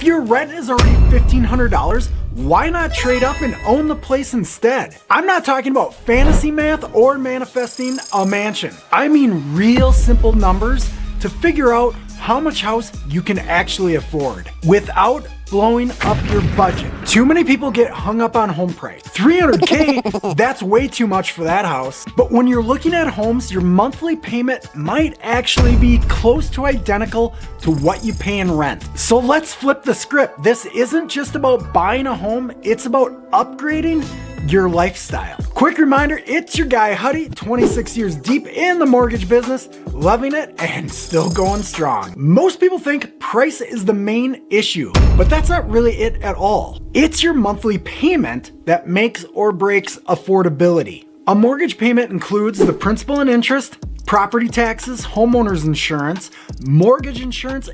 If your rent is already $1,500, why not trade up and own the place instead? I'm not talking about fantasy math or manifesting a mansion. I mean real simple numbers to figure out how much house you can actually afford without blowing up your budget. Too many people get hung up on home price. $300K, that's way too much for that house. But when you're looking at homes, your monthly payment might actually be close to identical to what you pay in rent. So let's flip the script. This isn't just about buying a home, it's about upgrading your lifestyle. Quick reminder, it's your guy Huddy, 26 years deep in the mortgage business, loving it and still going strong. Most people think price is the main issue, but that's not really it at all. It's your monthly payment that makes or breaks affordability. A mortgage payment includes the principal and interest, property taxes, homeowner's insurance, mortgage insurance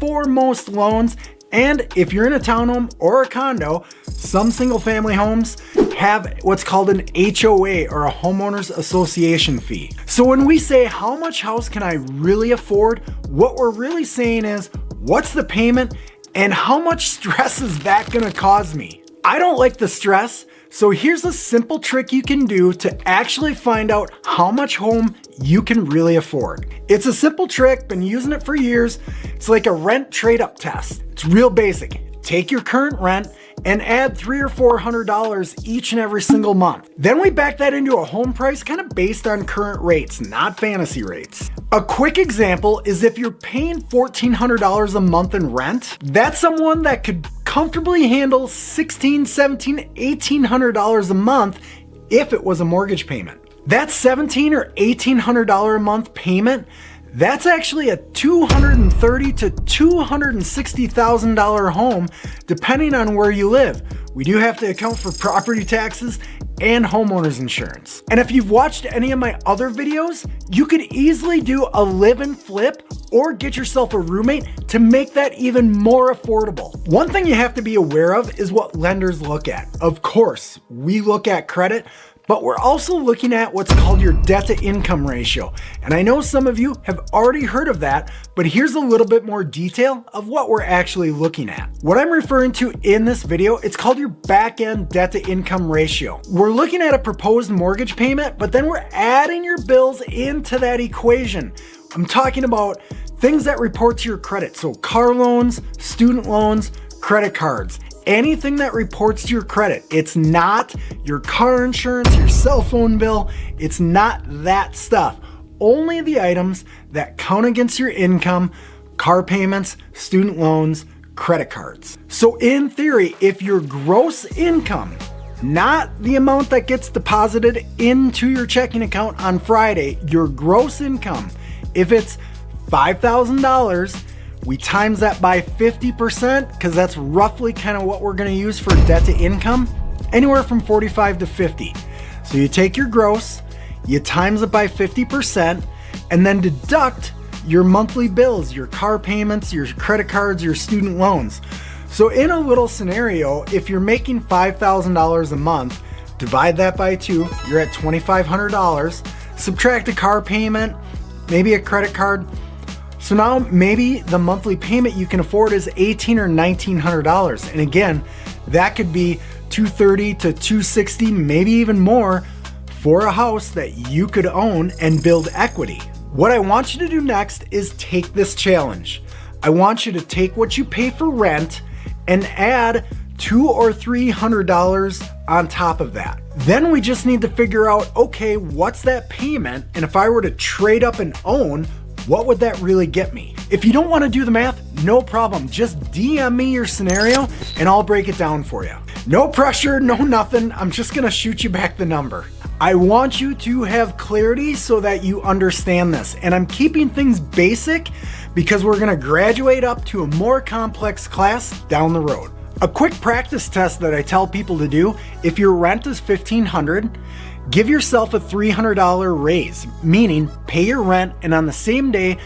for most loans, and if you're in a townhome or a condo, some single family homes have what's called an HOA or a homeowners association fee. So when we say how much house can I really afford, what we're really saying is what's the payment and how much stress is that gonna cause me? I don't like the stress, so here's a simple trick you can do to actually find out how much home you can really afford. It's a simple trick, been using it for years. It's like a rent trade-up test. It's real basic. Take your current rent and add $300 or $400 each and every single month. Then we back that into a home price kind of based on current rates, not fantasy rates. A quick example is if you're paying $1,400 a month in rent, that's someone that could comfortably handle $1,600, $1,700, $1,800 a month if it was a mortgage payment. That $1,700 or $1,800 a month payment, that's actually a $230,000 to $260,000 home, depending on where you live. We do have to account for property taxes and homeowners insurance. And if you've watched any of my other videos, you could easily do a live and flip or get yourself a roommate to make that even more affordable. One thing you have to be aware of is what lenders look at. Of course, we look at credit, but we're also looking at what's called your debt to income ratio. And I know some of you have already heard of that, but here's a little bit more detail of what we're actually looking at. What I'm referring to in this video, it's called your back end debt to income ratio. We're looking at a proposed mortgage payment, but then we're adding your bills into that equation. I'm talking about things that report to your credit. So car loans, student loans, credit cards. Anything that reports to your credit. It's not your car insurance, your cell phone bill. It's not that stuff. Only the items that count against your income, car payments, student loans, credit cards. So in theory, if your gross income, not the amount that gets deposited into your checking account on Friday, your gross income, if it's $5,000, we times that by 50% because that's roughly kind of what we're going to use for debt to income, anywhere from 45 to 50. So you take your gross, you times it by 50%, and then deduct your monthly bills, your car payments, your credit cards, your student loans. So in a little scenario, if you're making $5,000 a month, divide that by 2, you're at $2,500. Subtract a car payment, maybe a credit card. So now maybe the monthly payment you can afford is $1,800 or $1,900. And again, that could be $230 to $260, maybe even more for a house that you could own and build equity. What I want you to do next is take this challenge. I want you to take what you pay for rent and add $200 or $300 on top of that. Then we just need to figure out, okay, what's that payment? And if I were to trade up and own, what would that really get me? If you don't want to do the math, no problem. Just DM me your scenario and I'll break it down for you. No pressure, no nothing. I'm just gonna shoot you back the number. I want you to have clarity so that you understand this. And I'm keeping things basic because we're gonna graduate up to a more complex class down the road. A quick practice test that I tell people to do, if your rent is $1,500, give yourself a $300 raise, meaning pay your rent and on the same day,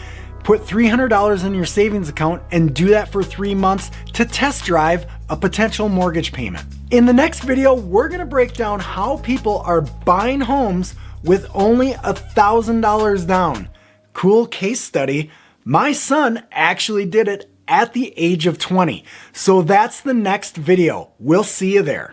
put $300 in your savings account and do that for 3 months to test drive a potential mortgage payment. In the next video, we're gonna break down how people are buying homes with only $1,000 down. Cool case study. My son actually did it at the age of 20. So that's the next video. We'll see you there.